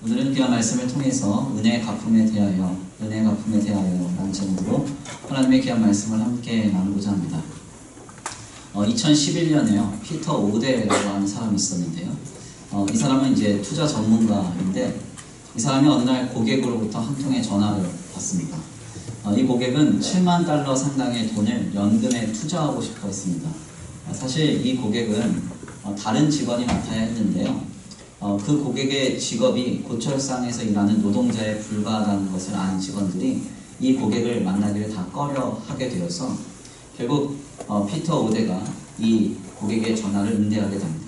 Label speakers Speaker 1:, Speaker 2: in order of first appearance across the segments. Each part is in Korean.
Speaker 1: 오늘은 귀한 말씀을 통해서 은혜의 갚음에 대하여 라는 제목으로 하나님의 귀한 말씀을 함께 나누고자 합니다. 2011년에요. 피터 오데라고 하는 사람이 있었는데요. 이 사람은 이제 투자 전문가인데 이 사람이 어느 날 고객으로부터 한 통의 전화를 받습니다. 이 고객은 7만 달러 상당의 돈을 연금에 투자하고 싶어 했습니다. 사실 이 고객은 다른 직원이 맡아야 했는데요. 그 고객의 직업이 고철상에서 일하는 노동자에 불과하다는 것을 아는 직원들이 이 고객을 만나기를 다 꺼려하게 되어서 결국 피터 오데가 이 고객의 전화를 응대하게 됩니다.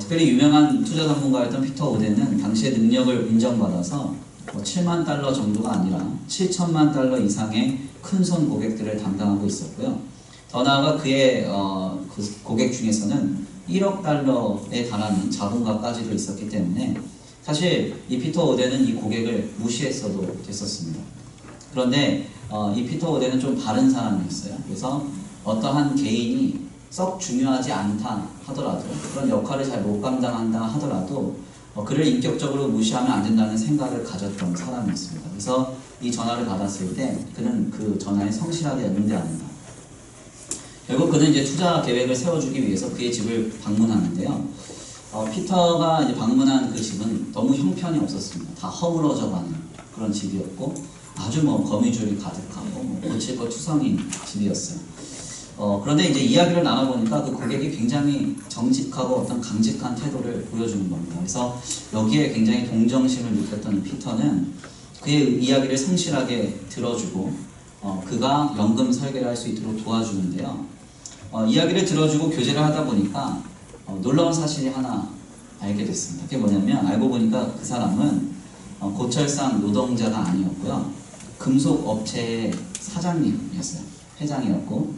Speaker 1: 특별히 유명한 투자 전문가였던 피터 오데는 당시의 능력을 인정받아서 7만 달러 정도가 아니라 7천만 달러 이상의 큰손 고객들을 담당하고 있었고요. 더 나아가 그의 그 고객 중에서는 1억 달러에 달하는 자본가까지도 있었기 때문에 사실 이 피터 오데는 이 고객을 무시했어도 됐었습니다. 그런데 이 피터 오데는 좀 다른 사람이었어요. 그래서 어떠한 개인이 썩 중요하지 않다 하더라도, 그런 역할을 잘 못 감당한다 하더라도 그를 인격적으로 무시하면 안 된다는 생각을 가졌던 사람이었습니다. 그래서 이 전화를 받았을 때 그는 그 전화에 성실하게 응대합니다. 결국 그는 이제 투자 계획을 세워주기 위해서 그의 집을 방문하는데요. 피터가 이제 방문한 그 집은 너무 형편이 없었습니다. 다 허물어져 가는 그런 집이었고 아주 거미줄이 가득하고 고칠 것 투성인 집이었어요. 그런데 이제 이야기를 나눠보니까 그 고객이 굉장히 정직하고 어떤 강직한 태도를 보여주는 겁니다. 그래서 여기에 굉장히 동정심을 느꼈던 피터는 그의 이야기를 성실하게 들어주고 그가 연금 설계를 할 수 있도록 도와주는데요. 이야기를 들어주고 교제를 하다 보니까 놀라운 사실이 하나 알게 됐습니다. 그게 뭐냐면 알고 보니까 그 사람은 고철상 노동자가 아니었고요. 금속업체의 사장님이었어요. 회장이었고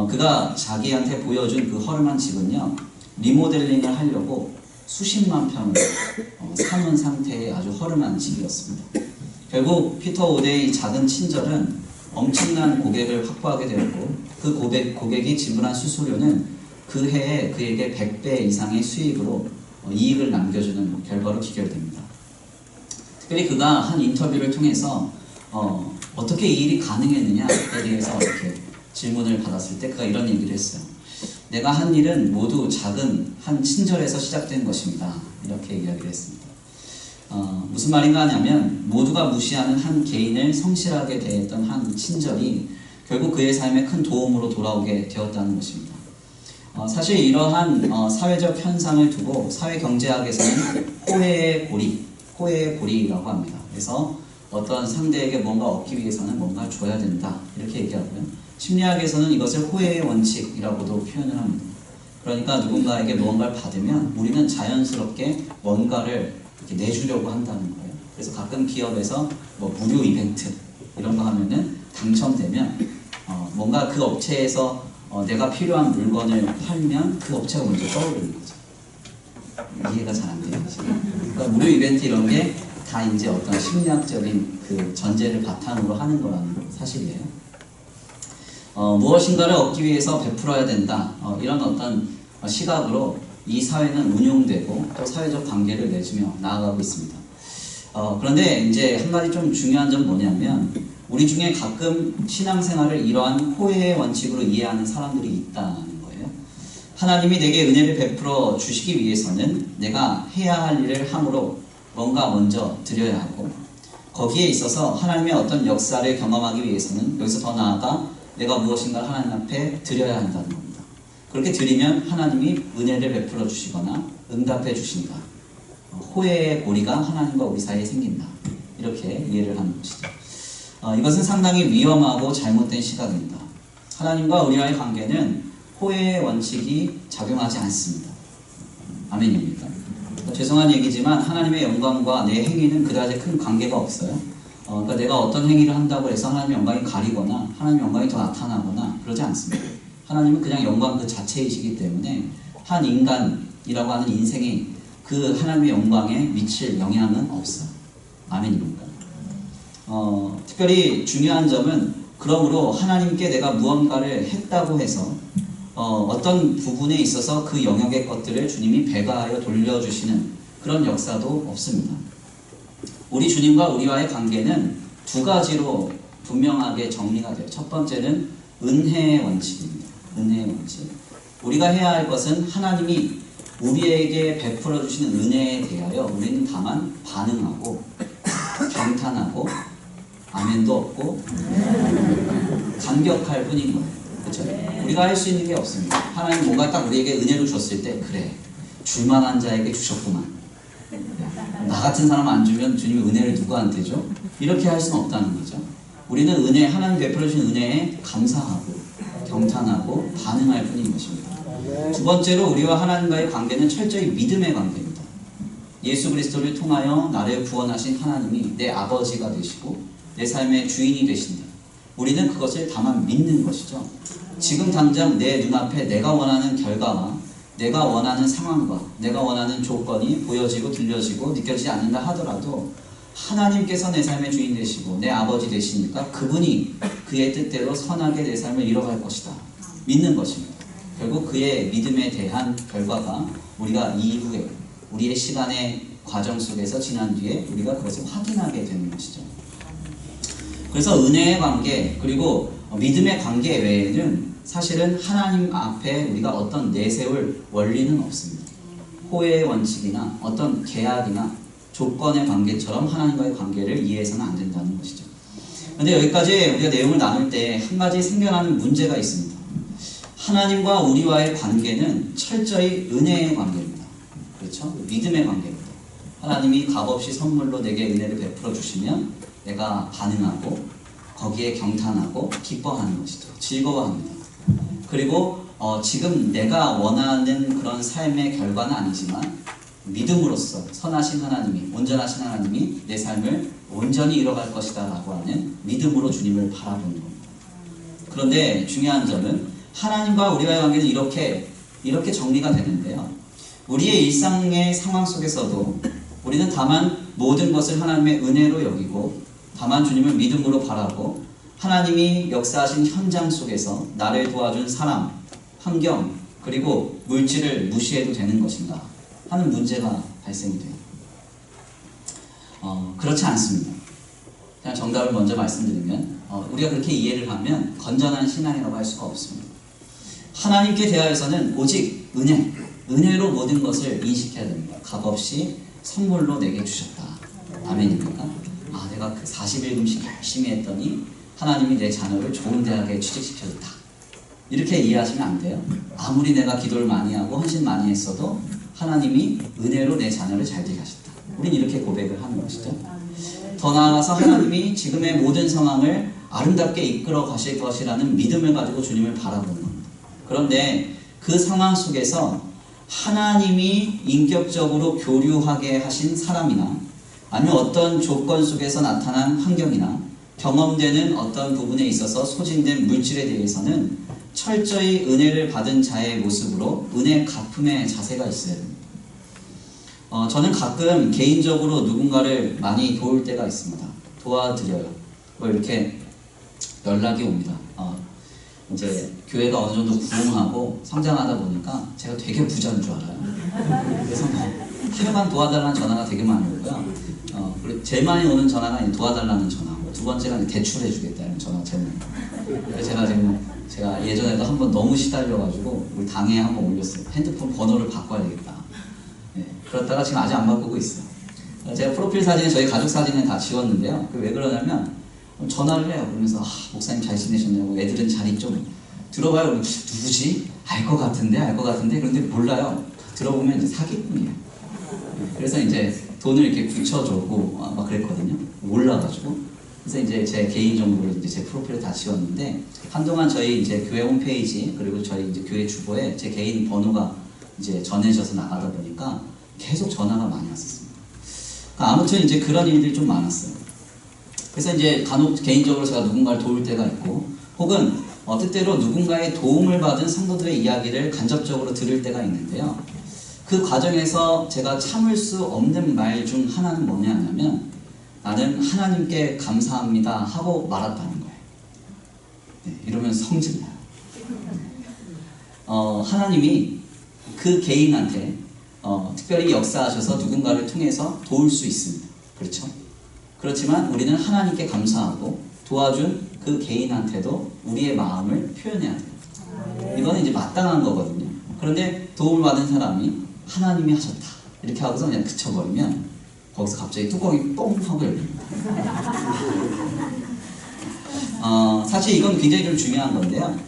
Speaker 1: 그가 자기한테 보여준 그 허름한 집은요. 리모델링을 하려고 수십만 평을 사놓은 상태의 아주 허름한 집이었습니다. 결국 피터 오데의 작은 친절은 엄청난 고객을 확보하게 되었고 그 고객이 지불한 수수료는 그 해에 그에게 100배 이상의 수익으로 이익을 남겨주는 결과로 기결됩니다. 특별히 그가 한 인터뷰를 통해서 어떻게 이 일이 가능했느냐에 대해서 이렇게 질문을 받았을 때 그가 이런 얘기를 했어요. 내가 한 일은 모두 작은 한 친절에서 시작된 것입니다. 이렇게 이야기를 했습니다. 무슨 말인가 하냐면 모두가 무시하는 한 개인을 성실하게 대했던 한 친절이 결국 그의 삶에 큰 도움으로 돌아오게 되었다는 것입니다. 사실 이러한 사회적 현상을 두고 사회경제학에서는 호혜의 고리라고 합니다. 그래서 어떤 상대에게 뭔가 얻기 위해서는 뭔가 줘야 된다 이렇게 얘기하고요. 심리학에서는 이것을 호혜의 원칙이라고도 표현을 합니다. 그러니까 누군가에게 무언가를 받으면 우리는 자연스럽게 뭔가를 이렇게 내주려고 한다는 거예요. 그래서 가끔 기업에서 무료 이벤트 이런 거 하면은 당첨되면 뭔가 그 업체에서 내가 필요한 물건을 팔면 그 업체가 먼저 떠오르는 거죠. 이해가 잘 안 돼요. 그러니까 무료 이벤트 이런 게 다 이제 어떤 심리학적인 그 전제를 바탕으로 하는 거라는 사실이에요. 무엇인가를 얻기 위해서 베풀어야 된다. 이런 어떤 시각으로 이 사회는 운용되고 또 사회적 관계를 맺으며 나아가고 있습니다. 그런데 이제 한 가지 좀 중요한 점 뭐냐면 우리 중에 가끔 신앙생활을 이러한 호혜의 원칙으로 이해하는 사람들이 있다는 거예요. 하나님이 내게 은혜를 베풀어 주시기 위해서는 내가 해야 할 일을 함으로 뭔가 먼저 드려야 하고 거기에 있어서 하나님의 어떤 역사를 경험하기 위해서는 여기서 더 나아가 내가 무엇인가를 하나님 앞에 드려야 한다는 겁니다. 그렇게 드리면 하나님이 은혜를 베풀어 주시거나 응답해 주신다. 호혜의 고리가 하나님과 우리 사이에 생긴다. 이렇게 이해를 하는 것이죠. 이것은 상당히 위험하고 잘못된 시각입니다. 하나님과 우리와의 관계는 호혜의 원칙이 작용하지 않습니다. 아멘입니까? 죄송한 얘기지만 하나님의 영광과 내 행위는 그다지 큰 관계가 없어요. 그러니까 내가 어떤 행위를 한다고 해서 하나님의 영광이 가리거나 하나님의 영광이 더 나타나거나 그러지 않습니다. 하나님은 그냥 영광 그 자체이시기 때문에 한 인간이라고 하는 인생이 그 하나님의 영광에 미칠 영향은 없어요. 아멘입니까? 특별히 중요한 점은 그러므로 하나님께 내가 무언가를 했다고 해서 어떤 부분에 있어서 그 영역의 것들을 주님이 배가하여 돌려주시는 그런 역사도 없습니다. 우리 주님과 우리와의 관계는 두 가지로 분명하게 정리가 돼요. 첫 번째는 은혜의 원칙입니다. 은혜의 원칙. 우리가 해야 할 것은 하나님이 우리에게 베풀어 주시는 은혜에 대하여 우리는 다만 반응하고 경탄하고 아멘도 없고 감격할 뿐인 거예요. 그렇죠? 우리가 할 수 있는 게 없습니다. 하나님 뭔가 딱 우리에게 은혜를 줬을 때 그래 줄만한 자에게 주셨구만. 나 같은 사람 안 주면 주님이 은혜를 누구한테 줘? 이렇게 할 수는 없다는 거죠. 우리는 은혜, 하나님 베풀어 주신 은혜에 감사하고 경탄하고 반응할 뿐인 것입니다. 두 번째로 우리와 하나님과의 관계는 철저히 믿음의 관계입니다. 예수 그리스도를 통하여 나를 구원하신 하나님이 내 아버지가 되시고 내 삶의 주인이 되신다. 우리는 그것을 다만 믿는 것이죠. 지금 당장 내 눈앞에 내가 원하는 결과와 내가 원하는 상황과 내가 원하는 조건이 보여지고 들려지고 느껴지지 않는다 하더라도 하나님께서 내 삶의 주인 되시고 내 아버지 되시니까 그분이 그의 뜻대로 선하게 내 삶을 이뤄갈 것이다. 믿는 것입니다. 결국 그의 믿음에 대한 결과가 우리가 이후에 우리의 시간의 과정 속에서 지난 뒤에 우리가 그것을 확인하게 되는 것이죠. 그래서 은혜의 관계 그리고 믿음의 관계 외에는 사실은 하나님 앞에 우리가 어떤 내세울 원리는 없습니다. 호혜의 원칙이나 어떤 계약이나 조건의 관계처럼 하나님과의 관계를 이해해서는 안 된다는 것이죠. 그런데 여기까지 우리가 내용을 나눌 때 한 가지 생겨나는 문제가 있습니다. 하나님과 우리와의 관계는 철저히 은혜의 관계입니다. 그렇죠? 믿음의 관계입니다. 하나님이 값없이 선물로 내게 은혜를 베풀어 주시면 내가 반응하고 거기에 경탄하고 기뻐하는 것이죠. 즐거워합니다. 그리고 지금 내가 원하는 그런 삶의 결과는 아니지만 믿음으로써 선하신 하나님이 온전하신 하나님이 내 삶을 온전히 이뤄갈 것이다 라고 하는 믿음으로 주님을 바라보는 겁니다. 그런데 중요한 점은 하나님과 우리와의 관계는 이렇게 정리가 되는데요. 우리의 일상의 상황 속에서도 우리는 다만 모든 것을 하나님의 은혜로 여기고 다만 주님을 믿음으로 바라고 하나님이 역사하신 현장 속에서 나를 도와준 사람, 환경, 그리고 물질을 무시해도 되는 것인가 하는 문제가 발생이 돼요. 그렇지 않습니다. 그냥 정답을 먼저 말씀드리면 우리가 그렇게 이해를 하면 건전한 신앙이라고 할 수가 없습니다. 하나님께 대하여서는 오직 은혜로 모든 것을 인식해야 됩니다. 값없이 선물로 내게 주셨다. 아멘입니까? 내가 그 40일금씩 열심히 했더니 하나님이 내 자녀를 좋은 대학에 취직시켜줬다. 이렇게 이해하시면 안 돼요. 아무리 내가 기도를 많이 하고 헌신 많이 했어도 하나님이 은혜로 내 자녀를 잘 되게 하셨다. 우린 이렇게 고백을 하는 것이죠. 더 나아가서 하나님이 지금의 모든 상황을 아름답게 이끌어 가실 것이라는 믿음을 가지고 주님을 바라보는 겁니다. 그런데 그 상황 속에서 하나님이 인격적으로 교류하게 하신 사람이나 아니면 어떤 조건 속에서 나타난 환경이나 경험되는 어떤 부분에 있어서 소진된 물질에 대해서는 철저히 은혜를 받은 자의 모습으로 은혜 갚음의 자세가 있어야 됩니다. 저는 가끔 개인적으로 누군가를 많이 도울 때가 있습니다. 도와드려요. 이렇게 연락이 옵니다. 이제 교회가 어느 정도 부흥하고 성장하다 보니까 제가 되게 부자인 줄 알아요. 그래서 하여간 도와달라는 전화가 되게 많이 오고요. 그리고 제일 많이 오는 전화가 도와달라는 전화고 두 번째가 대출해 주겠다는 전화가 제일 많이 오고. 그래서 제가 예전에도 한번 너무 시달려가지고 우리 당에 한번 올렸어요. 핸드폰 번호를 바꿔야 되겠다. 네, 그렇다가 지금 아직 안 바꾸고 있어요. 제가 프로필 사진에 저희 가족 사진을 다 지웠는데요. 왜 그러냐면 전화를 해요. 그러면서 목사님 잘 지내셨냐고 애들은 잘 있죠. 들어봐요. 누구지? 알 것 같은데 그런데 몰라요. 들어보면 이제 사기꾼이에요. 그래서 이제 돈을 이렇게 굳혀주고 막 그랬거든요. 몰라가지고. 그래서 이제 제 개인 정보를 이제 제 프로필에 다 지웠는데 한동안 저희 이제 교회 홈페이지 그리고 저희 이제 교회 주보에 제 개인 번호가 이제 전해져서 나가다 보니까 계속 전화가 많이 왔었습니다. 아무튼 이제 그런 일들이 좀 많았어요. 그래서 이제 간혹 개인적으로 제가 누군가를 도울 때가 있고 혹은 뜻대로 누군가의 도움을 받은 성도들의 이야기를 간접적으로 들을 때가 있는데요. 그 과정에서 제가 참을 수 없는 말 중 하나는 뭐냐면 나는 하나님께 감사합니다 하고 말았다는 거예요. 네, 이러면 성질나요. 하나님이 그 개인한테 특별히 역사하셔서 누군가를 통해서 도울 수 있습니다. 그렇죠? 그렇지만 우리는 하나님께 감사하고 도와준 그 개인한테도 우리의 마음을 표현해야 돼요. 이거는 이제 마땅한 거거든요. 그런데 도움을 받은 사람이 하나님이 하셨다 이렇게 하고서 그냥 그쳐버리면 거기서 갑자기 뚜껑이 뻥 하고 열립니다. 사실 이건 굉장히 좀 중요한 건데요.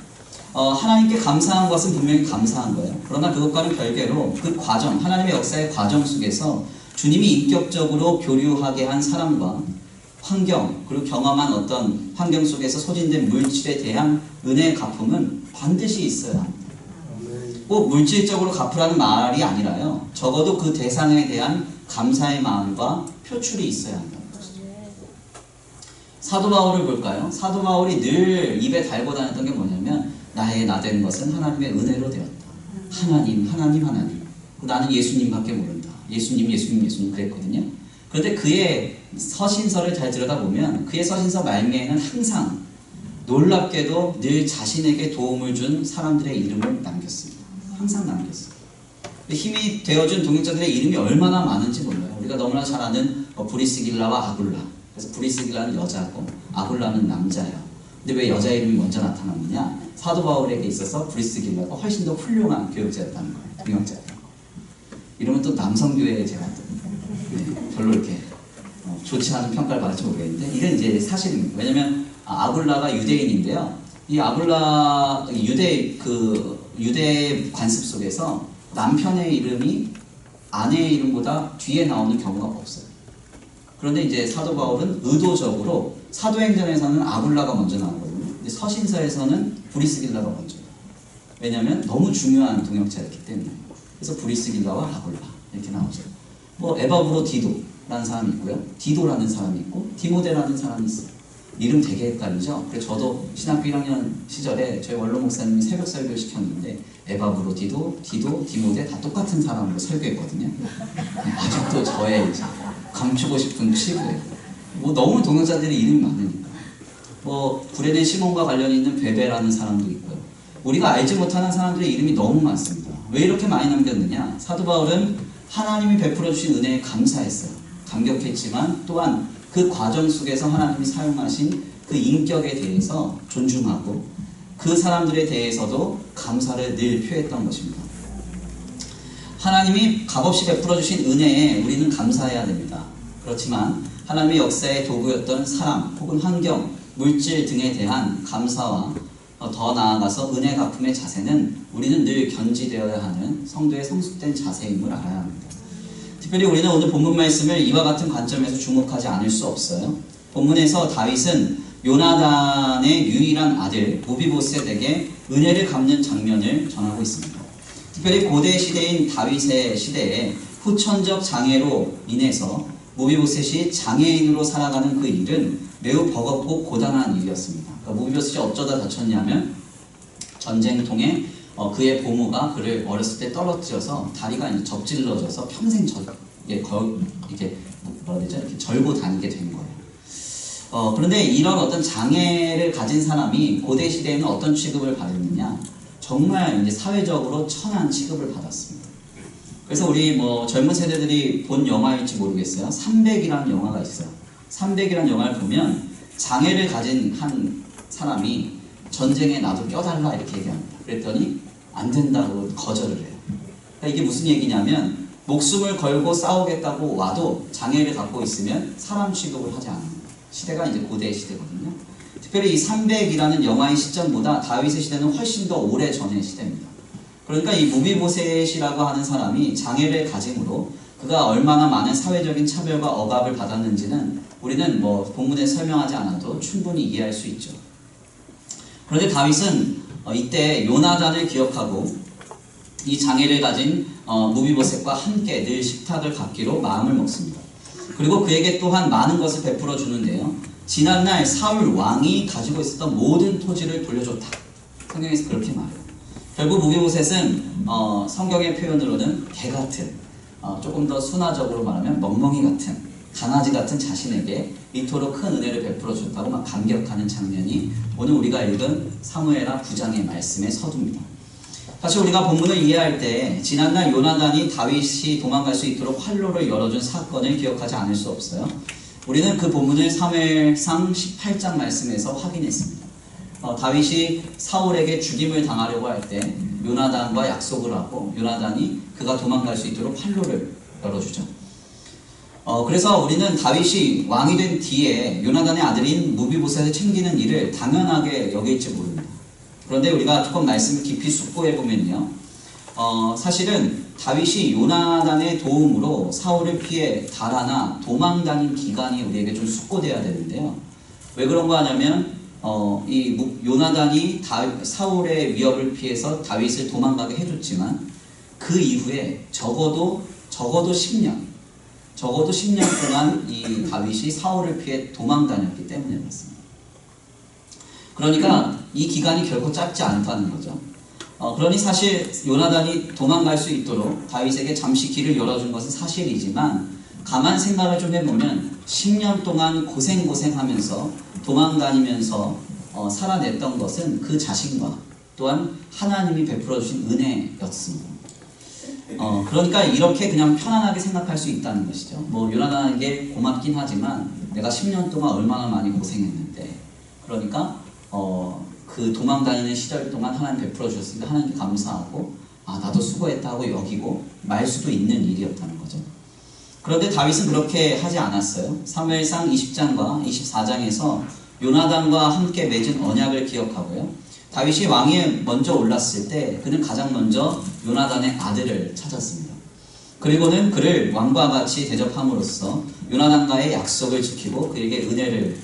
Speaker 1: 하나님께 감사한 것은 분명히 감사한 거예요. 그러나 그것과는 별개로 그 과정, 하나님의 역사의 과정 속에서 주님이 인격적으로 교류하게 한 사람과 환경, 그리고 경험한 어떤 환경 속에서 소진된 물질에 대한 은혜의 갚음은 반드시 있어야 합니다. 꼭 물질적으로 갚으라는 말이 아니라요. 적어도 그 대상에 대한 감사의 마음과 표출이 있어야 한다는 것이죠. 사도 바울을 볼까요? 사도 바울이 늘 입에 달고 다녔던 게 뭐냐면 나의 나된 것은 하나님의 은혜로 되었다. 하나님, 하나님, 하나님. 나는 예수님밖에 모른다. 예수님, 예수님, 예수님 그랬거든요. 그런데 그의 서신서를 잘 들여다보면 그의 서신서 말미에는 항상 놀랍게도 늘 자신에게 도움을 준 사람들의 이름을 남겼습니다. 항상 남겼어요. 힘이 되어준 동역자들의 이름이 얼마나 많은지 몰라요. 우리가 너무나 잘 아는 브리스길라와 아굴라. 그래서 브리스길라는 여자고 아굴라는 남자예요. 근데 왜 여자 이름이 먼저 나타났느냐? 사도 바울에게 있어서 브리스길라가 훨씬 더 훌륭한 교육자였다는 거예요. 동역자였다는 거예요. 이러면 또 남성교회에 제가 또 별로 이렇게 좋지 않은 평가를 받을지 모르겠는데 이건 이제 사실입니다. 왜냐면 아굴라가 유대인인데요. 이 아굴라 유대 관습 속에서 남편의 이름이 아내의 이름보다 뒤에 나오는 경우가 없어요. 그런데 이제 사도 바울은 의도적으로 사도행전에서는 아굴라가 먼저 나오거든요. 근데 서신서에서는 브리스길라가 먼저예요. 왜냐하면 너무 중요한 동역자였기 때문에. 그래서 브리스길라와 아굴라 이렇게 나오죠. 에바브로 디도라는 사람이 있고요. 디도라는 사람이 있고 디모데라는 사람이 있어요. 이름 되게 헷갈리죠? 그래서 저도 신학교 1학년 시절에 저희 원로 목사님이 새벽 설교를 시켰는데 에바브로 디도, 디모데 다 똑같은 사람으로 설교했거든요. 아직도 저의 이제 감추고 싶은 치부예요. 너무 동역자들이 이름이 많으니까. 구레네 시몬과 관련이 있는 베베라는 사람도 있고요. 우리가 알지 못하는 사람들의 이름이 너무 많습니다. 왜 이렇게 많이 남겼느냐? 사도 바울은 하나님이 베풀어 주신 은혜에 감사했어요. 감격했지만 또한 그 과정 속에서 하나님이 사용하신 그 인격에 대해서 존중하고 그 사람들에 대해서도 감사를 늘 표했던 것입니다. 하나님이 값없이 베풀어 주신 은혜에 우리는 감사해야 됩니다. 그렇지만 하나님의 역사의 도구였던 사람 혹은 환경, 물질 등에 대한 감사와 더 나아가서 은혜 갚음의 자세는 우리는 늘 견지되어야 하는 성도의 성숙된 자세임을 알아야 합니다. 특별히 우리는 오늘 본문 말씀을 이와 같은 관점에서 주목하지 않을 수 없어요. 본문에서 다윗은 요나단의 유일한 아들 무비보셋에게 은혜를 갚는 장면을 전하고 있습니다. 특별히 고대 시대인 다윗의 시대에 후천적 장애로 인해서 무비보셋이 장애인으로 살아가는 그 일은 매우 버겁고 고단한 일이었습니다. 그러니까 무비보셋이 어쩌다 다쳤냐면 전쟁통에 그의 보모가 그를 어렸을 때 떨어뜨려서 다리가 이제 접질러져서 평생 이렇게 절고 다니게 된 거예요. 그런데 이런 어떤 장애를 가진 사람이 고대 시대에는 어떤 취급을 받았느냐? 정말 이제 사회적으로 천한 취급을 받았습니다. 그래서 우리 젊은 세대들이 본 영화일지 모르겠어요. 300이라는 영화가 있어요. 300이라는 영화를 보면 장애를 가진 한 사람이 전쟁에 나도 껴달라 이렇게 얘기합니다. 그랬더니 안 된다고 거절을 해요. 그러니까 이게 무슨 얘기냐면 목숨을 걸고 싸우겠다고 와도 장애를 갖고 있으면 사람 취급을 하지 않는 시대가 이제 고대의 시대거든요. 특별히 이 300이라는 영화의 시점보다 다윗의 시대는 훨씬 더 오래 전의 시대입니다. 그러니까 이 무비보셋이라고 하는 사람이 장애를 가짐으로 그가 얼마나 많은 사회적인 차별과 억압을 받았는지는 우리는 본문에 설명하지 않아도 충분히 이해할 수 있죠. 그런데 다윗은 이때 요나단을 기억하고 이 장애를 가진 무비보셋과 함께 늘 식탁을 갖기로 마음을 먹습니다. 그리고 그에게 또한 많은 것을 베풀어 주는데요. 지난날 사울 왕이 가지고 있었던 모든 토지를 돌려줬다. 성경에서 그렇게 말해요. 결국 무비보셋은 성경의 표현으로는 개 같은, 조금 더 순화적으로 말하면 멍멍이 같은, 강아지 같은 자신에게 이토록 큰 은혜를 베풀어 줬다고 막 감격하는 장면이 오늘 우리가 읽은 사무엘하 9장의 말씀의 서두입니다. 사실 우리가 본문을 이해할 때 지난날 요나단이 다윗이 도망갈 수 있도록 활로를 열어준 사건을 기억하지 않을 수 없어요. 우리는 그 본문을 사무엘상 18장 말씀에서 확인했습니다. 다윗이 사울에게 죽임을 당하려고 할 때 요나단과 약속을 하고 요나단이 그가 도망갈 수 있도록 판로를 열어주죠. 그래서 우리는 다윗이 왕이 된 뒤에 요나단의 아들인 무비보셋을 챙기는 일을 당연하게 여길지 모릅니다. 그런데 우리가 조금 말씀을 깊이 숙고해 보면요, 사실은 다윗이 요나단의 도움으로 사울을 피해 달아나 도망 다닌 기간이 우리에게 좀 숙고돼야 되는데요. 왜 그런 거 하냐면 이 요나단이 사울의 위협을 피해서 다윗을 도망가게 해줬지만 그 이후에 적어도 10년 동안 이 다윗이 사울을 피해 도망 다녔기 때문에 그렇습니다. 그러니까 이 기간이 결코 짧지 않다는 거죠. 그러니 사실 요나단이 도망갈 수 있도록 다윗에게 잠시 길을 열어준 것은 사실이지만 가만 생각을 좀 해보면 10년 동안 고생하면서 도망다니면서 살아냈던 것은 그 자신과 또한 하나님이 베풀어 주신 은혜였습니다. 그러니까 이렇게 그냥 편안하게 생각할 수 있다는 것이죠. 뭐 요나단에게 고맙긴 하지만 내가 10년 동안 얼마나 많이 고생했는데, 그러니까 그 도망다니는 시절 동안 하나님 베풀어 주셨으니까 하나님께 감사하고 나도 수고했다고 여기고 말 수도 있는 일이었다는 거죠. 그런데 다윗은 그렇게 하지 않았어요. 사무엘상 20장과 24장에서 요나단과 함께 맺은 언약을 기억하고요, 다윗이 왕위에 먼저 올랐을 때 그는 가장 먼저 요나단의 아들을 찾았습니다. 그리고는 그를 왕과 같이 대접함으로써 요나단과의 약속을 지키고 그에게 은혜를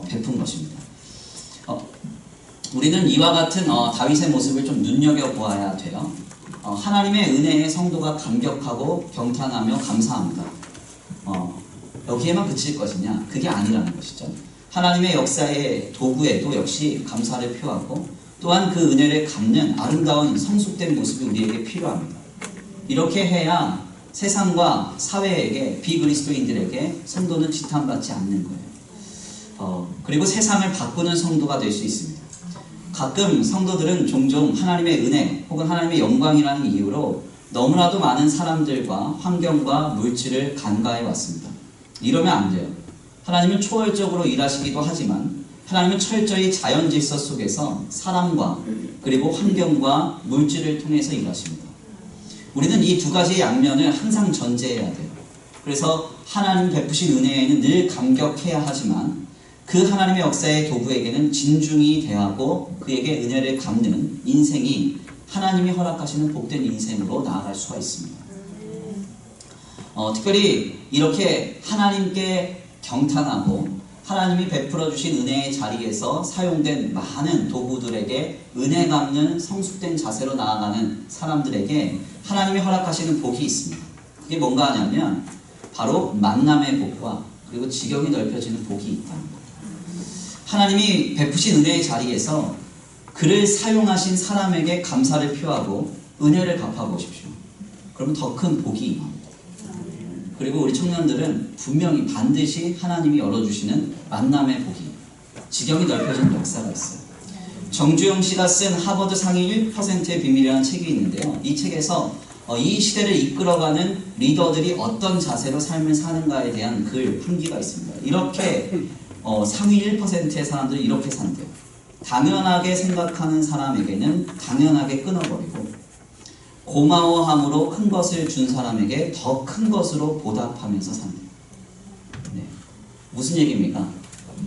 Speaker 1: 베푼 것입니다. 우리는 이와 같은 다윗의 모습을 좀 눈여겨보아야 돼요. 하나님의 은혜에 성도가 감격하고 경탄하며 감사합니다. 여기에만 그칠 것이냐? 그게 아니라는 것이죠. 하나님의 역사의 도구에도 역시 감사를 표하고 또한 그 은혜를 갚는 아름다운 성숙된 모습이 우리에게 필요합니다. 이렇게 해야 세상과 사회에게, 비그리스도인들에게 성도는 지탄받지 않는 거예요. 그리고 세상을 바꾸는 성도가 될 수 있습니다. 가끔 성도들은 종종 하나님의 은혜 혹은 하나님의 영광이라는 이유로 너무나도 많은 사람들과 환경과 물질을 간과해 왔습니다. 이러면 안 돼요. 하나님은 초월적으로 일하시기도 하지만 하나님은 철저히 자연 질서 속에서 사람과 그리고 환경과 물질을 통해서 일하십니다. 우리는 이 두 가지의 양면을 항상 전제해야 돼요. 그래서 하나님 베푸신 은혜에는 늘 감격해야 하지만 그 하나님의 역사의 도구에게는 진중히 대하고 그에게 은혜를 갚는 인생이 하나님이 허락하시는 복된 인생으로 나아갈 수가 있습니다. 특별히 이렇게 하나님께 경탄하고 하나님이 베풀어 주신 은혜의 자리에서 사용된 많은 도구들에게 은혜 갚는 성숙된 자세로 나아가는 사람들에게 하나님이 허락하시는 복이 있습니다. 그게 뭔가 하냐면 바로 만남의 복과 그리고 지경이 넓혀지는 복이 있다는 거예요. 하나님이 베푸신 은혜의 자리에서 그를 사용하신 사람에게 감사를 표하고 은혜를 갚아보십시오. 그러면 더 큰 복이 임합니다. 그리고 우리 청년들은 분명히 반드시 하나님이 열어주시는 만남의 복이, 지경이 넓혀지는 역사가 있어요. 정주영 씨가 쓴 하버드 상위 1%의 비밀이라는 책이 있는데요. 이 책에서 이 시대를 이끌어가는 리더들이 어떤 자세로 삶을 사는가에 대한 글 한기가 있습니다. 이렇게 상위 1%의 사람들이 이렇게 산대요. 당연하게 생각하는 사람에게는 당연하게 끊어버리고 고마워함으로 큰 것을 준 사람에게 더 큰 것으로 보답하면서 산대요. 네. 무슨 얘기입니까?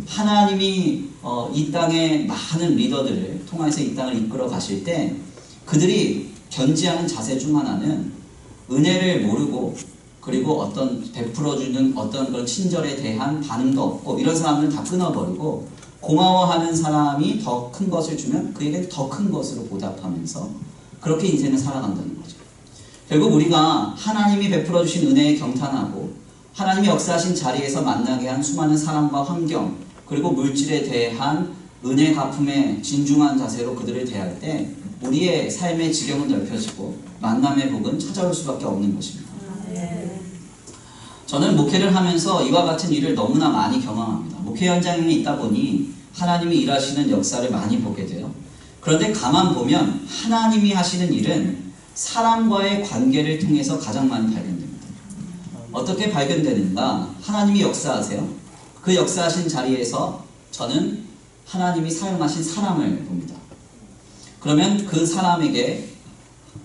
Speaker 1: 하나님이 이 땅의 많은 리더들을 통해서 이 땅을 이끌어 가실 때 그들이 견지하는 자세 중 하나는 은혜를 모르고 그리고 어떤 베풀어주는 어떤 그런 친절에 대한 반응도 없고 이런 사람들은 다 끊어버리고 고마워하는 사람이 더 큰 것을 주면 그에게 더 큰 것으로 보답하면서 그렇게 인생을 살아간다는 거죠. 결국 우리가 하나님이 베풀어 주신 은혜에 경탄하고 하나님이 역사하신 자리에서 만나게 한 수많은 사람과 환경 그리고 물질에 대한 은혜 갚음의 진중한 자세로 그들을 대할 때 우리의 삶의 지경은 넓혀지고 만남의 복은 찾아올 수밖에 없는 것입니다. 저는 목회를 하면서 이와 같은 일을 너무나 많이 경험합니다. 목회 현장에 있다 보니 하나님이 일하시는 역사를 많이 보게 돼요. 그런데 가만 보면 하나님이 하시는 일은 사람과의 관계를 통해서 가장 많이 발견됩니다. 어떻게 발견되는가? 하나님이 역사하세요. 그 역사하신 자리에서 저는 하나님이 사용하신 사람을 봅니다. 그러면 그 사람에게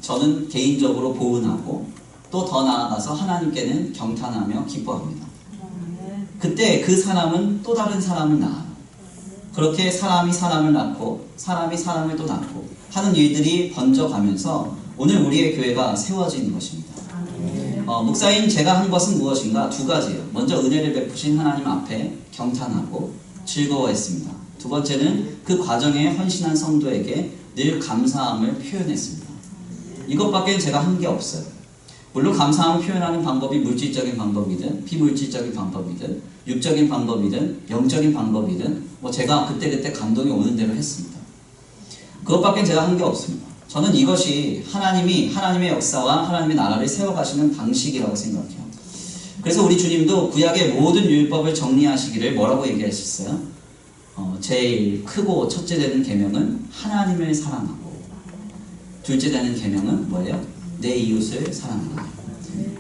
Speaker 1: 저는 개인적으로 보은하고 또 더 나아가서 하나님께는 경탄하며 기뻐합니다. 그때 그 사람은 또 다른 사람을 낳아요. 그렇게 사람이 사람을 낳고 사람이 사람을 또 낳고 하는 일들이 번져가면서 오늘 우리의 교회가 세워지는 것입니다. 목사인 제가 한 것은 무엇인가? 두 가지예요. 먼저 은혜를 베푸신 하나님 앞에 경탄하고 즐거워했습니다. 두 번째는 그 과정에 헌신한 성도에게 늘 감사함을 표현했습니다. 이것밖에 제가 한 게 없어요. 물론 감사함을 표현하는 방법이 물질적인 방법이든 비물질적인 방법이든 육적인 방법이든 영적인 방법이든 제가 그때그때 감동이 오는 대로 했습니다. 그것밖에 제가 한 게 없습니다. 저는 이것이 하나님의 역사와 하나님의 나라를 세워가시는 방식이라고 생각해요. 그래서 우리 주님도 구약의 모든 율법을 정리하시기를 뭐라고 얘기하셨어요? 제일 크고 첫째 되는 계명은 하나님을 사랑하고 둘째 되는 계명은 뭐예요? 내 이웃을 사랑하라.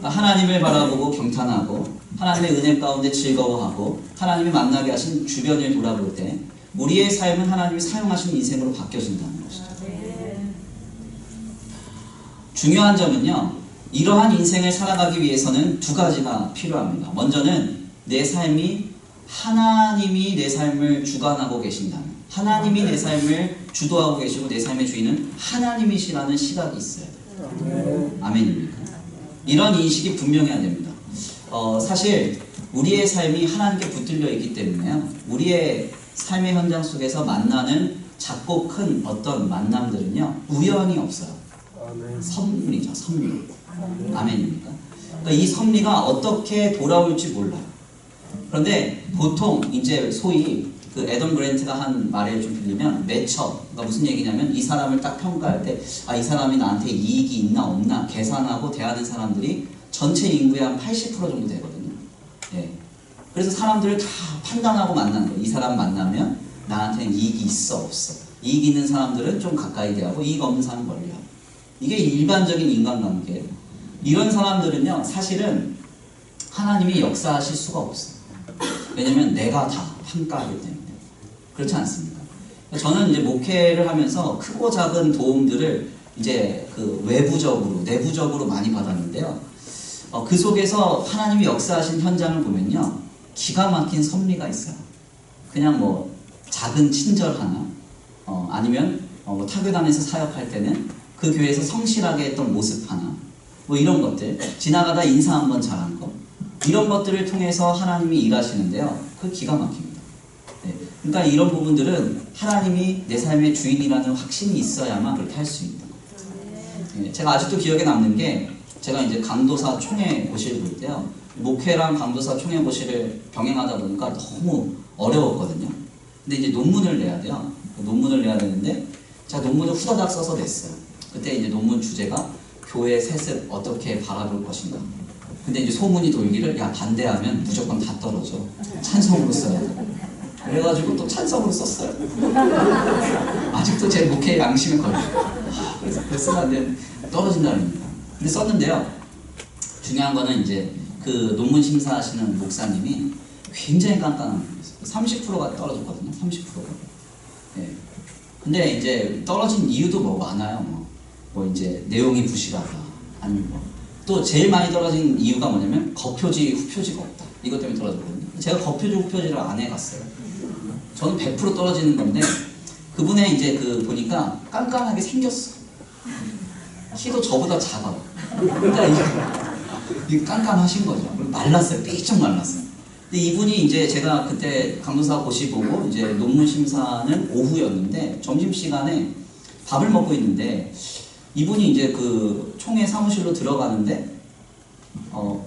Speaker 1: 하나님을 바라보고 경탄하고 하나님의 은혜 가운데 즐거워하고 하나님이 만나게 하신 주변을 돌아볼 때 우리의 삶은 하나님이 사용하시는 인생으로 바뀌어진다는 것이죠. 중요한 점은요, 이러한 인생을 살아가기 위해서는 두 가지가 필요합니다. 먼저는 내 삶이 하나님이 내 삶을 주관하고 계신다는, 하나님이 내 삶을 주도하고 계시고 내 삶의 주인은 하나님이시라는 시각이 있어야 돼요. 아멘입니까? 이런 인식이 분명해야 됩니다. 사실 우리의 삶이 하나님께 붙들려 있기 때문에요, 우리의 삶의 현장 속에서 만나는 작고 큰 어떤 만남들은요, 우연이 없어요. 선물이죠, 선물. 아멘입니까? 그러니까 이 섭리가 어떻게 돌아올지 몰라요. 그런데 보통 이제 소위 그 애덤 그랜트가 한 말을 좀 빌리면 매첩, 그러니까 무슨 얘기냐면 이 사람을 딱 평가할 때 이 사람이 나한테 이익이 있나 없나 계산하고 대하는 사람들이 전체 인구의 한 80% 정도 되거든요. 예. 그래서 사람들을 다 판단하고 만나는 거예요. 이 사람 만나면 나한테는 이익이 있어 없어. 이익 있는 사람들은 좀 가까이 대하고 이익 없는 사람은 멀리하고. 이게 일반적인 인간관계예요. 이런 사람들은요, 사실은 하나님이 역사하실 수가 없어요. 왜냐면 내가 다 평가하기 때문에. 그렇지 않습니까? 저는 이제 목회를 하면서 크고 작은 도움들을 이제 그 외부적으로, 내부적으로 많이 받았는데요. 그 속에서 하나님이 역사하신 현장을 보면요, 기가 막힌 섭리가 있어요. 그냥 뭐 작은 친절 하나, 아니면 뭐 타교단에서 사역할 때는 그 교회에서 성실하게 했던 모습 하나, 뭐 이런 것들, 지나가다 인사 한번 잘한 거, 이런 것들을 통해서 하나님이 일하시는데요, 그 기가 막힙니다. 네. 그러니까 이런 부분들은 하나님이 내 삶의 주인이라는 확신이 있어야만 그렇게 할 수 있는 거예요. 네. 제가 아직도 기억에 남는 게, 제가 이제 강도사 총회고시를 볼 때요, 목회랑 강도사 총회고시를 병행하다 보니까 너무 어려웠거든요. 근데 이제 논문을 내야 돼요. 논문을 내야 되는데 제가 논문을 후다닥 써서 냈어요. 그때 이제 논문 주제가 교회 세습 어떻게 바라볼 것인가. 근데 이제 소문이 돌기를, 야, 반대하면 무조건 다 떨어져. 찬성으로 써야 돼. 그래가지고 또 찬성으로 썼어요. 아직도 제 목회 양심에 걸려요. 그래서 쓰면 안 돼. 떨어진다는 겁니다. 근데 썼는데요, 중요한 거는 이제 그 논문 심사하시는 목사님이 굉장히 깐깐한 분이었어요. 30%가 떨어졌거든요. 30%가. 예. 근데 이제 떨어진 이유도 뭐 많아요. 뭐 이제 내용이 부실하다. 아니면 또 제일 많이 떨어진 이유가 뭐냐면 거표지, 후표지가 없다. 이것 때문에 떨어졌거든요. 제가 거표지, 후표지를 안 해갔어요. 저는 100% 떨어지는 건데 그분의 이제 그 보니까 깐깐하게 생겼어. 키도 저보다 작아요. 그러니까 이게 깐깐하신 거죠. 말랐어요. 삐쩍 말랐어요. 근데 이분이 이제 제가 그때 강도사 고시 보고 이제 논문 심사는 오후였는데 점심시간에 밥을 먹고 있는데 이분이 이제 그 총회 사무실로 들어가는데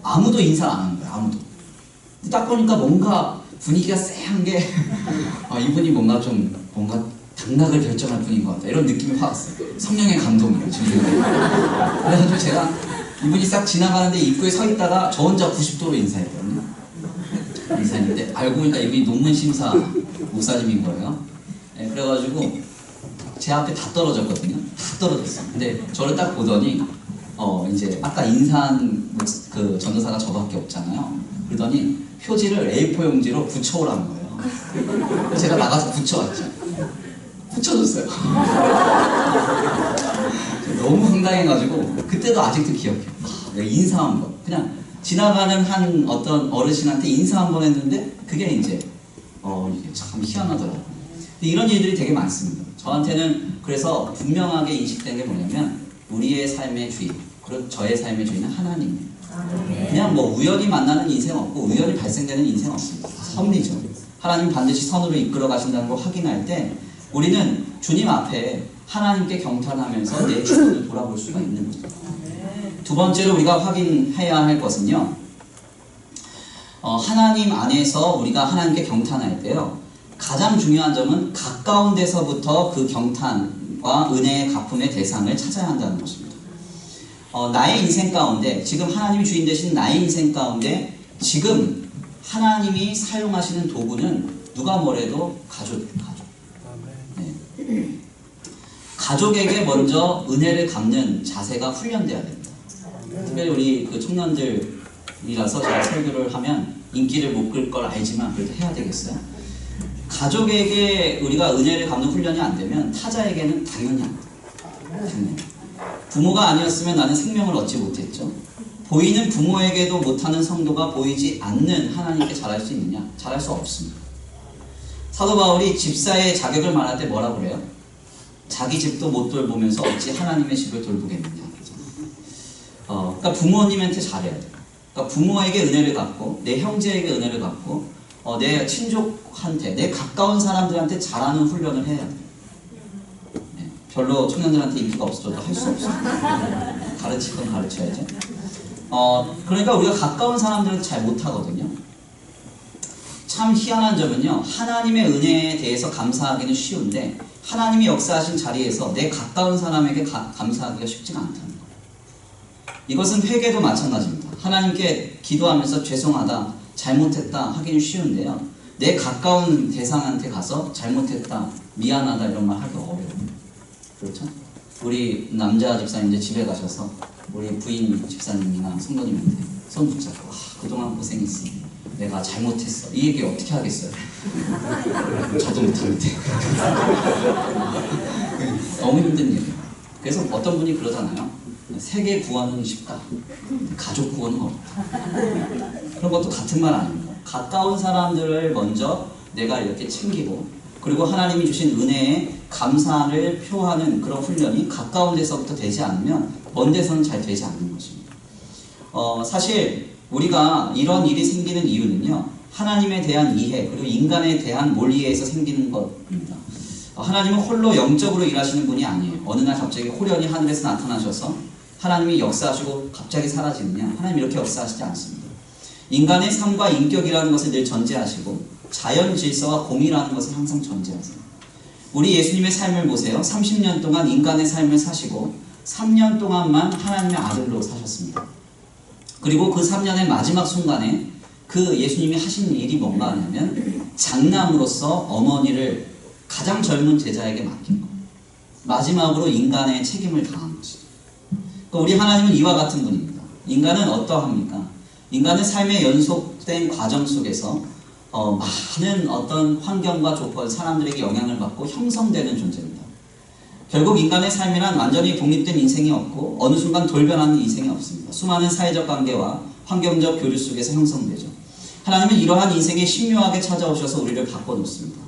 Speaker 1: 아무도 인사를 안 하는 거예요. 아무도. 딱 보니까 뭔가 분위기가 쎄한 게 이분이 뭔가 당락을 결정할 분인 것 같다. 이런 느낌이 확 왔어요. 성령의 감동이에요. 지금. 그래가지고 제가 이분이 싹 지나가는데 입구에 서 있다가 저 혼자 90도로 인사했거든요. 인사했는데 알고 보니까 이분이 논문 심사 목사님인 거예요. 네, 그래가지고 제 앞에 다 떨어졌거든요. 다 떨어졌어요. 근데 저를 딱 보더니 이제 아까 인사한 그 그 전도사가 저밖에 없잖아요. 그러더니 표지를 A4 용지로 붙여오라는 거예요. 그래서 제가 나가서 붙여왔죠. 붙여줬어요. 너무 황당해가지고 그때도 아직도 기억해요. 인사 한 번, 그냥 지나가는 한 어떤 어르신한테 인사 한 번 했는데 그게 이제 이게 참 희한하더라고요. 이런 일들이 되게 많습니다. 저한테는 그래서 분명하게 인식된 게 뭐냐면 우리의 삶의 주인, 그리고 저의 삶의 주인은 하나님이에요. 그냥 뭐 우연히 만나는 인생 없고 우연히 발생되는 인생 없습니다. 섭리죠. 하나님 반드시 선으로 이끌어 가신다는 걸 확인할 때 우리는 주님 앞에 하나님께 경탄하면서 내 주권을 돌아볼 수가 있는 거죠. 두 번째로 우리가 확인해야 할 것은요, 하나님 안에서 우리가 하나님께 경탄할 때요, 가장 중요한 점은 가까운 데서부터 그 경탄과 은혜의 갚음의 대상을 찾아야 한다는 것입니다. 나의 인생 가운데, 지금 하나님이 주인 되신 나의 인생 가운데 지금 하나님이 사용하시는 도구는 누가 뭐래도 가족. 네. 가족에게 먼저 은혜를 갚는 자세가 훈련돼야 됩니다. 특별히 우리 그 청년들이라서 제가 설교를 하면 인기를 못 끌 걸 알지만 그래도 해야 되겠어요. 가족에게 우리가 은혜를 갚는 훈련이 안 되면 타자에게는 당연히 안 돼요. 부모가 아니었으면 나는 생명을 얻지 못했죠. 보이는 부모에게도 못하는 성도가 보이지 않는 하나님께 잘할 수 있느냐? 잘할 수 없습니다. 사도 바울이 집사의 자격을 말할 때 뭐라고 그래요? 자기 집도 못 돌보면서 어찌 하나님의 집을 돌보겠느냐. 그러니까 부모님한테 잘해야 돼요. 그러니까 부모에게 은혜를 갚고 내 형제에게 은혜를 갚고 내 친족한테, 내 가까운 사람들한테 잘하는 훈련을 해야 돼요. 네, 별로 청년들한테 인기가 없어도 할 수 없어요. 가르칠 건 가르쳐야죠. 그러니까 우리가 가까운 사람들은 잘 못하거든요. 참 희한한 점은요, 하나님의 은혜에 대해서 감사하기는 쉬운데 하나님이 역사하신 자리에서 내 가까운 사람에게 감사하기가 쉽지가 않다는 거예요. 이것은 회개도 마찬가지입니다. 하나님께 기도하면서 죄송하다, 잘못했다 하기는 쉬운데요, 내 가까운 대상한테 가서 잘못했다, 미안하다 이런 말 하기 어려워요. 그렇죠? 우리 남자 집사님들 집에 가셔서 우리 부인 집사님이나 성도님한테 손 붙잡고 그동안 고생했어, 내가 잘못했어, 이 얘기 어떻게 하겠어요? 저도 못하는데. 너무 힘든 얘기예요. 그래서 어떤 분이 그러잖아요. 세계 구원은 쉽다, 가족 구원은 없다. 그런 것도 같은 말 아닙니까? 가까운 사람들을 먼저 내가 이렇게 챙기고, 그리고 하나님이 주신 은혜에 감사를 표하는 그런 훈련이 가까운 데서부터 되지 않으면 먼 데서는 잘 되지 않는 것입니다. 사실 우리가 이런 일이 생기는 이유는요, 하나님에 대한 이해 그리고 인간에 대한 몰이해에서 생기는 것입니다. 하나님은 홀로 영적으로 일하시는 분이 아니에요. 어느 날 갑자기 호련히 하늘에서 나타나셔서 하나님이 역사하시고 갑자기 사라지느냐? 하나님 이렇게 역사하시지 않습니다. 인간의 삶과 인격이라는 것을 늘 전제하시고 자연 질서와 공의라는 것을 항상 전제하세요. 우리 예수님의 삶을 보세요. 30년 동안 인간의 삶을 사시고 3년 동안만 하나님의 아들로 사셨습니다. 그리고 그 3년의 마지막 순간에 그 예수님이 하신 일이 뭔가 하냐면 장남으로서 어머니를 가장 젊은 제자에게 맡긴 거예요. 마지막으로 인간의 책임을 다한 것이죠. 그러니까 우리 하나님은 이와 같은 분입니다. 인간은 어떠합니까? 인간은 삶의 연속된 과정 속에서 많은 어떤 환경과 조건, 사람들에게 영향을 받고 형성되는 존재입니다. 결국 인간의 삶이란 완전히 독립된 인생이 없고 어느 순간 돌변하는 인생이 없습니다. 수많은 사회적 관계와 환경적 교류 속에서 형성되죠. 하나님은 이러한 인생에 신묘하게 찾아오셔서 우리를 바꿔놓습니다.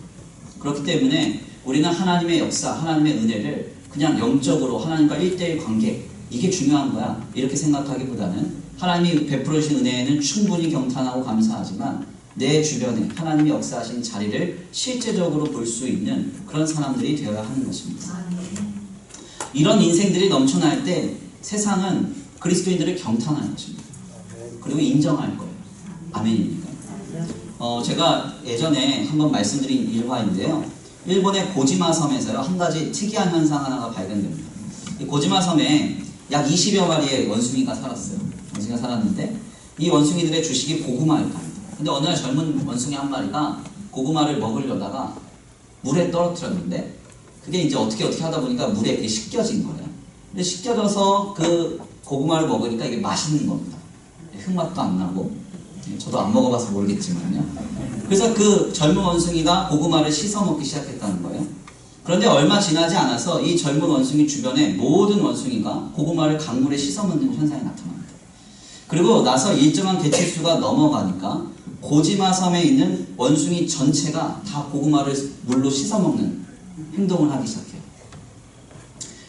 Speaker 1: 그렇기 때문에 우리는 하나님의 역사, 하나님의 은혜를 그냥 영적으로 하나님과 1:1 관계, 이게 중요한 거야 이렇게 생각하기보다는 하나님이 베풀어 주신 은혜에는 충분히 경탄하고 감사하지만 내 주변에 하나님이 역사하신 자리를 실제적으로 볼 수 있는 그런 사람들이 되어야 하는 것입니다. 이런 인생들이 넘쳐날 때 세상은 그리스도인들을 경탄할 것입니다. 그리고 인정할 거예요. 아멘입니까? 제가 예전에 한번 말씀드린 일화인데요, 일본의 고지마 섬에서요 한 가지 특이한 현상 하나가 발견됩니다. 이 고지마 섬에 약 20여 마리의 원숭이가 살았어요. 원숭이가 살았는데 이 원숭이들의 주식이 고구마를 팝니다. 근데 어느 날 젊은 원숭이 한 마리가 고구마를 먹으려다가 물에 떨어뜨렸는데 그게 이제 어떻게 하다 보니까 물에 이렇게 씻겨진 거예요. 근데 씻겨져서 그 고구마를 먹으니까 이게 맛있는 겁니다. 흙맛도 안 나고, 저도 안 먹어봐서 모르겠지만요. 그래서 그 젊은 원숭이가 고구마를 씻어 먹기 시작했다는 거예요. 그런데 얼마 지나지 않아서 이 젊은 원숭이 주변에 모든 원숭이가 고구마를 강물에 씻어 먹는 현상이 나타납니다. 그리고 나서 일정한 개체수가 넘어가니까 고지마 섬에 있는 원숭이 전체가 다 고구마를 물로 씻어 먹는 행동을 하기 시작해요.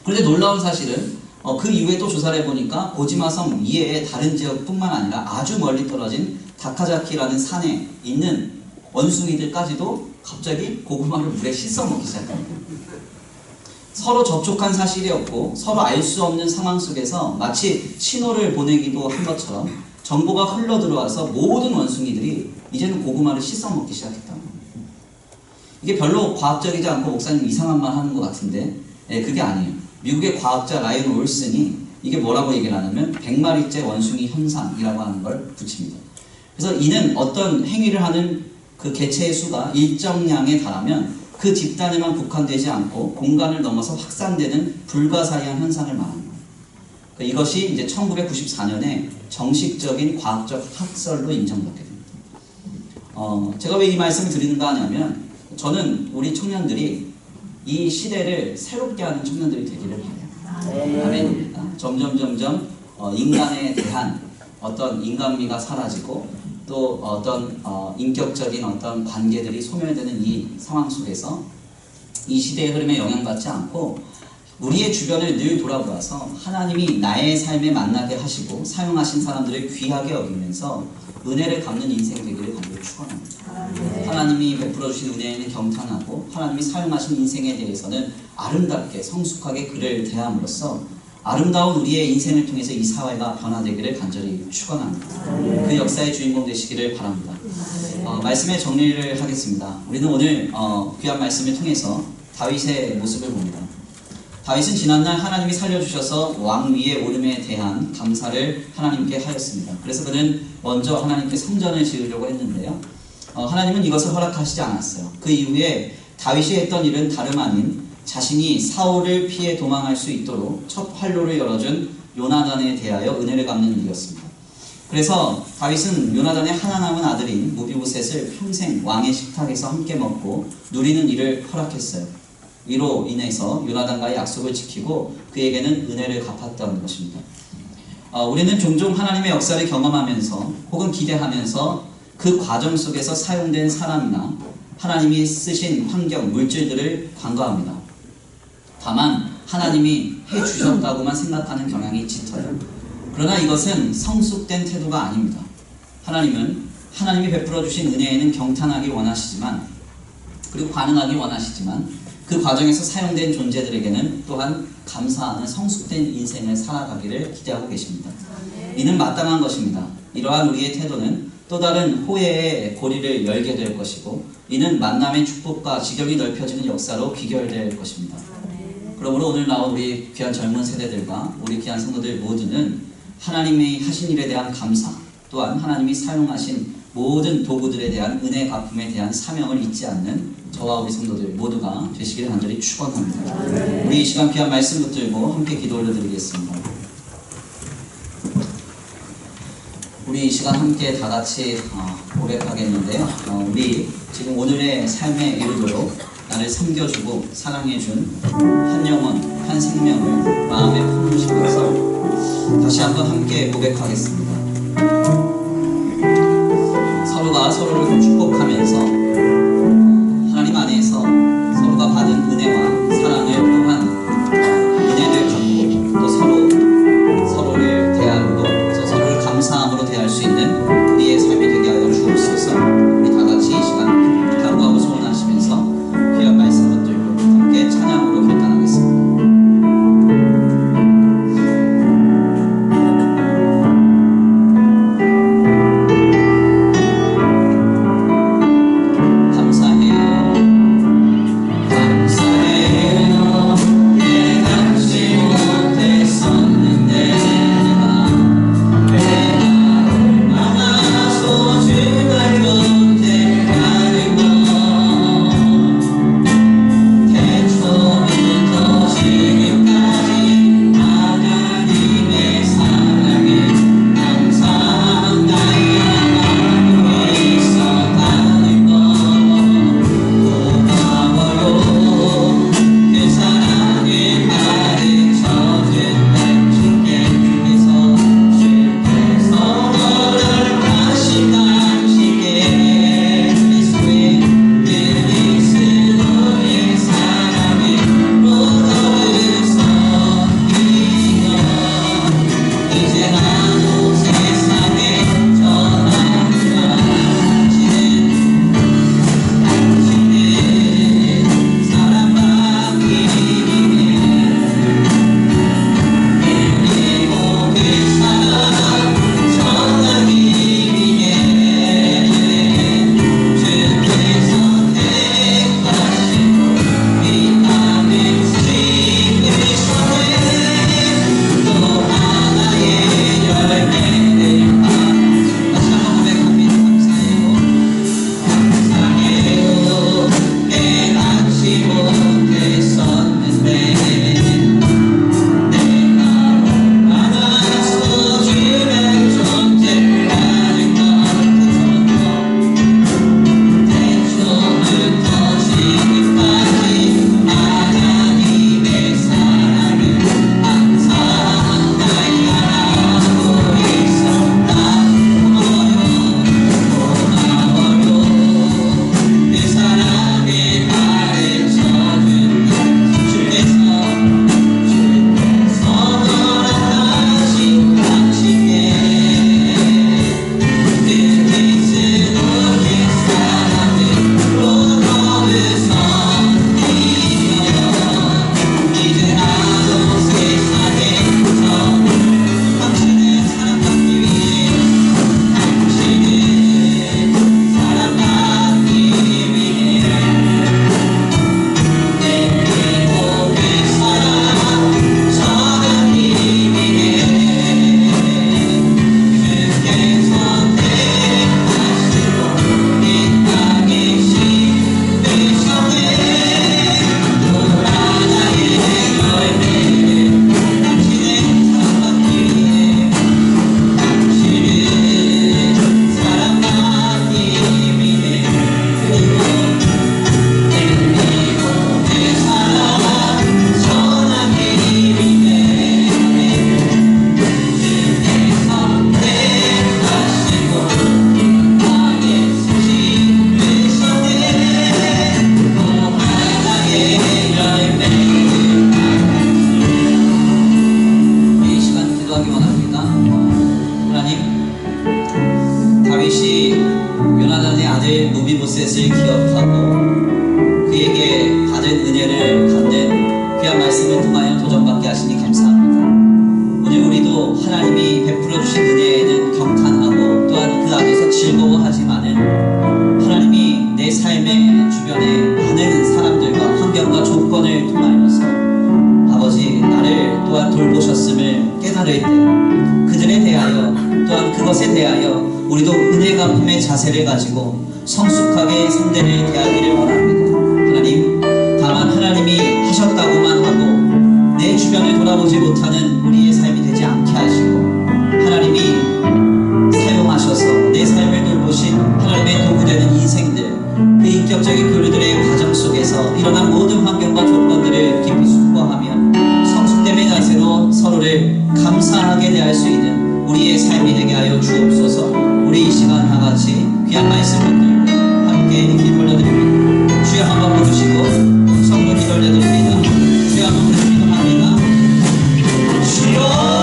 Speaker 1: 그런데 놀라운 사실은 그 이후에 또 조사를 해보니까 고지마 섬 이외의 다른 지역뿐만 아니라 아주 멀리 떨어진 다카자키라는 산에 있는 원숭이들까지도 갑자기 고구마를 물에 씻어 먹기 시작합니다. 서로 접촉한 사실이었고 서로 알 수 없는 상황 속에서 마치 신호를 보내기도 한 것처럼 정보가 흘러 들어와서 모든 원숭이들이 이제는 고구마를 씻어 먹기 시작했다는 겁니다. 이게 별로 과학적이지 않고 목사님 이상한 말 하는 것 같은데 그게 아니에요. 미국의 과학자 라이언 올슨이 이게 뭐라고 얘기를 하냐면 100마리째 원숭이 현상이라고 하는 걸 붙입니다. 그래서 이는 어떤 행위를 하는 그 개체의 수가 일정량에 달하면 그 집단에만 국한되지 않고 공간을 넘어서 확산되는 불가사의한 현상을 말하는 거예요. 이것이 이제 1994년에 정식적인 과학적 학설로 인정받게 됩니다. 제가 왜 이 말씀을 드리는가 하냐면 저는 우리 청년들이 이 시대를 새롭게 하는 청년들이 되기를 바라요. 아멘입니다. 점점 인간에 대한 어떤 인간미가 사라지고 또 어떤 인격적인 어떤 관계들이 소멸되는 이 상황 속에서 이 시대의 흐름에 영향받지 않고 우리의 주변을 늘 돌아보아서 하나님이 나의 삶에 만나게 하시고 사용하신 사람들을 귀하게 여기면서 은혜를 갚는 인생 되기를 간절히 축원합니다. 하나님이 베풀어 주신 은혜에는 경탄하고 하나님이 사용하신 인생에 대해서는 아름답게 성숙하게 그를 대함으로써 아름다운 우리의 인생을 통해서 이 사회가 변화되기를 간절히 축원합니다. 그 역사의 주인공 되시기를 바랍니다. 말씀의 정리를 하겠습니다. 우리는 오늘 귀한 말씀을 통해서 다윗의 모습을 봅니다. 다윗은 지난날 하나님이 살려주셔서 왕 위에 오름에 대한 감사를 하나님께 하였습니다. 그래서 그는 먼저 하나님께 성전을 지으려고 했는데요. 하나님은 이것을 허락하시지 않았어요. 그 이후에 다윗이 했던 일은 다름 아닌 자신이 사울을 피해 도망할 수 있도록 첫 활로를 열어준 요나단에 대하여 은혜를 갚는 일이었습니다. 그래서 다윗은 요나단의 하나 남은 아들인 무비보셋을 평생 왕의 식탁에서 함께 먹고 누리는 일을 허락했어요. 이로 인해서 요나단과의 약속을 지키고 그에게는 은혜를 갚았다는 것입니다. 우리는 종종 하나님의 역사를 경험하면서 혹은 기대하면서 그 과정 속에서 사용된 사람이나 하나님이 쓰신 환경, 물질들을 간과합니다. 다만 하나님이 해주셨다고만 생각하는 경향이 짙어요. 그러나 이것은 성숙된 태도가 아닙니다. 하나님은 하나님이 베풀어 주신 은혜에는 경탄하기 원하시지만 그리고 반응하기 원하시지만 그 과정에서 사용된 존재들에게는 또한 감사하는 성숙된 인생을 살아가기를 기대하고 계십니다. 이는 마땅한 것입니다. 이러한 우리의 태도는 또 다른 호혜의 고리를 열게 될 것이고 이는 만남의 축복과 지경이 넓혀지는 역사로 귀결될 것입니다. 그러므로 오늘 나온 우리 귀한 젊은 세대들과 우리 귀한 성도들 모두는 하나님이 하신 일에 대한 감사 또한 하나님이 사용하신 모든 도구들에 대한 은혜 갚음에 대한 사명을 잊지 않는 저와 우리 성도들 모두가 되시기를 간절히 축원합니다. 우리 이 시간 귀한 말씀 붙들고 함께 기도 올려드리겠습니다. 우리 이 시간 함께 다 같이 고백하겠는데요. 우리 지금 오늘의 삶에 이르도록 나를 섬겨주고 사랑해준 한 영혼, 한 생명을 마음에 품으시면서 다시 한번 함께 고백하겠습니다. 서로가 서로를 축복하면서 하나님 안에서 서로가 받은 은혜와 사랑을 또한 은혜를 갖고 또 서로를 대하고 또 서로를 감사함으로 대할 수 있는 우리의 삶이 되게 하여 주옵소서. 우리 다 같이 이 시간 간구하고 소원하시면서 귀한 말씀 붙들고 함께 찬양으로 결단하겠습니다. 것을 기억하고 그에게 받은 은혜를 갖는 귀한 말씀을 통하여 도전받게 하시니 감사합니다. 오늘 우리도 하나님이 베풀어 주신 은혜에는 경탄하고 또한 그 안에서 즐거워하지만은 하나님이 내 삶의 주변에 많은 사람들과 환경과 조건을 통하여서 아버지 나를 또한 돌보셨음을 깨달을 때 그들에 대하여 또한 그것에 대하여 우리도 은혜 갚음의 자세를 가지고 성숙하게 상대를 대하기를 원합니다. 하나님, 다만 하나님이 하셨다고만 하고 내 주변을 돌아보지 못하는 우리의 삶이 되지 않게 하시고 하나님이 사용하셔서 내 삶을 돌보신 하나님의 도구되는 인생들, 그 인격적인 교류들의 과정 속에서 일어난 모든 환경과 조건들을 깊이 숙고하며 성숙됨의 자세로 서로를 감사하게 대할 수 있는 우리의 삶이 되게 하여 주옵소서. 우리 이 시간 다같이 귀한 말씀 붙들고 함께 기도 올려드립니다. 주여 한번 부르시고 성도 기도 올려드립니다. 주여 한번 부르시기도 합니다. 주여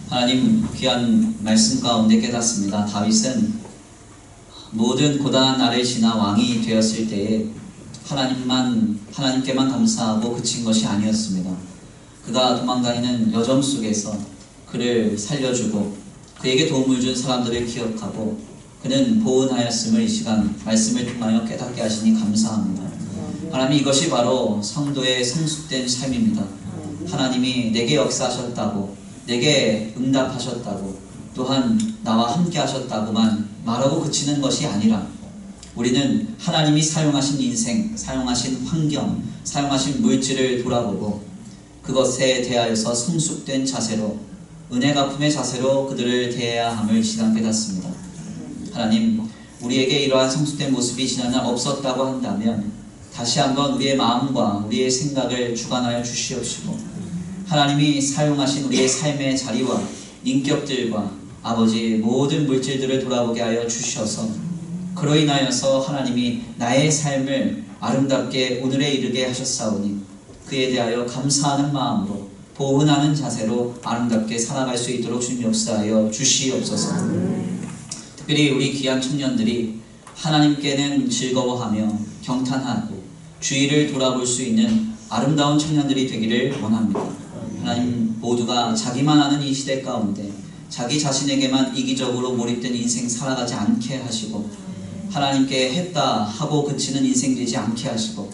Speaker 2: 하나님 귀한 말씀 가운데 깨닫습니다. 다윗은 모든 고단한 날을 지나 왕이 되었을 때에 하나님께만 감사하고 그친 것이 아니었습니다. 그가 도망다니는 여정 속에서 그를 살려주고 그에게 도움을 준 사람들을 기억하고 그는 보은하였음을 이 시간 말씀을 통하여 깨닫게 하시니 감사합니다. 하나님, 이것이 바로 성도의 성숙된 삶입니다. 하나님이 내게 역사하셨다고, 내게 응답하셨다고, 또한 나와 함께 하셨다고만 말하고 그치는 것이 아니라 우리는 하나님이 사용하신 인생, 사용하신 환경, 사용하신 물질을 돌아보고 그것에 대하여서 성숙된 자세로, 은혜 갚음의 자세로 그들을 대해야 함을 이 시간 깨닫습니다. 하나님, 우리에게 이러한 성숙된 모습이 지난날 없었다고 한다면 다시 한번 우리의 마음과 우리의 생각을 주관하여 주시옵시고, 하나님이 사용하신 우리의 삶의 자리와 인격들과 아버지 모든 물질들을 돌아보게 하여 주셔서 그로 인하여서 하나님이 나의 삶을 아름답게 오늘에 이르게 하셨사오니 그에 대하여 감사하는 마음으로 보은하는 자세로 아름답게 살아갈 수 있도록 주님 역사하여 주시옵소서. 특별히 우리 귀한 청년들이 하나님께는 즐거워하며 경탄하고 주의를 돌아볼 수 있는 아름다운 청년들이 되기를 원합니다. 하나님, 모두가 자기만 아는 이 시대 가운데 자기 자신에게만 이기적으로 몰입된 인생 살아가지 않게 하시고, 하나님께 했다 하고 그치는 인생 되지 않게 하시고,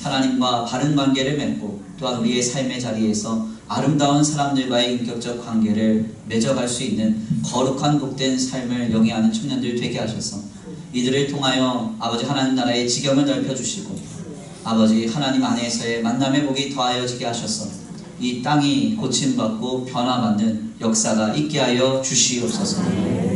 Speaker 2: 하나님과 바른 관계를 맺고 또한 우리의 삶의 자리에서 아름다운 사람들과의 인격적 관계를 맺어갈 수 있는 거룩한 복된 삶을 영위하는 청년들 되게 하셔서 이들을 통하여 아버지 하나님 나라의 지경을 넓혀주시고, 아버지 하나님 안에서의 만남의 복이 더하여지게 하셔서 이 땅이 고침받고 변화받는 역사가 있게 하여 주시옵소서.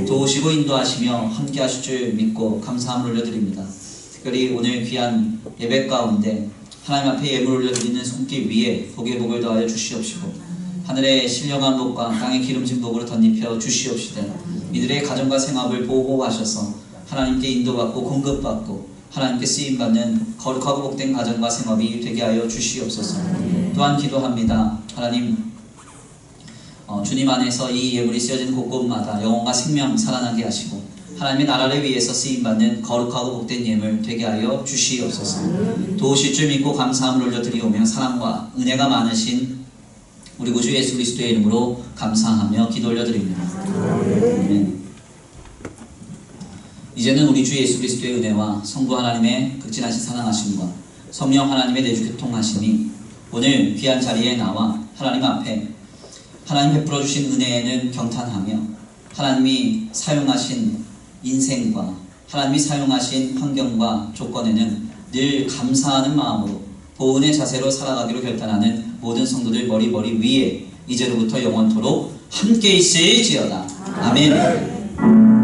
Speaker 2: 도우시고 인도하시며 함께 하실 줄 믿고 감사함을 올려드립니다. 특별히 오늘 귀한 예배 가운데 하나님 앞에 예물 올려드리는 손길 위에 복의 복을 더하여 주시옵시고, 하늘의 신령한 복과 땅의 기름진 복으로 덧입혀 주시옵시되 이들의 가정과 생업을 보호하셔서 하나님께 인도받고 공급받고 하나님께 쓰임받는 거룩하고 복된 가정과 생업이 되게 하여 주시옵소서. 또한 기도합니다. 하나님, 주님 안에서 이 예물이 쓰여진 곳곳마다 영혼과 생명 살아나게 하시고 하나님의 나라를 위해서 쓰임받는 거룩하고 복된 예물 되게 하여 주시옵소서. 도우실 줄 믿고 감사함을 올려드리오며 사랑과 은혜가 많으신 우리 구주 예수 그리스도의 이름으로 감사하며 기도 올려드립니다. 아멘. 이제는 우리 주 예수 그리스도의 은혜와 성부 하나님의 극진하신 사랑하심과 성령 하나님의 내주 교통하심이 오늘 귀한 자리에 나와 하나님 앞에 하나님 베풀어 주신 은혜에는 경탄하며 하나님이 사용하신 인생과 하나님이 사용하신 환경과 조건에는 늘 감사하는 마음으로 보은의 자세로 살아가기로 결단하는 모든 성도들 머리 위에 이제로부터 영원토록 함께 있을지어다. 아멘.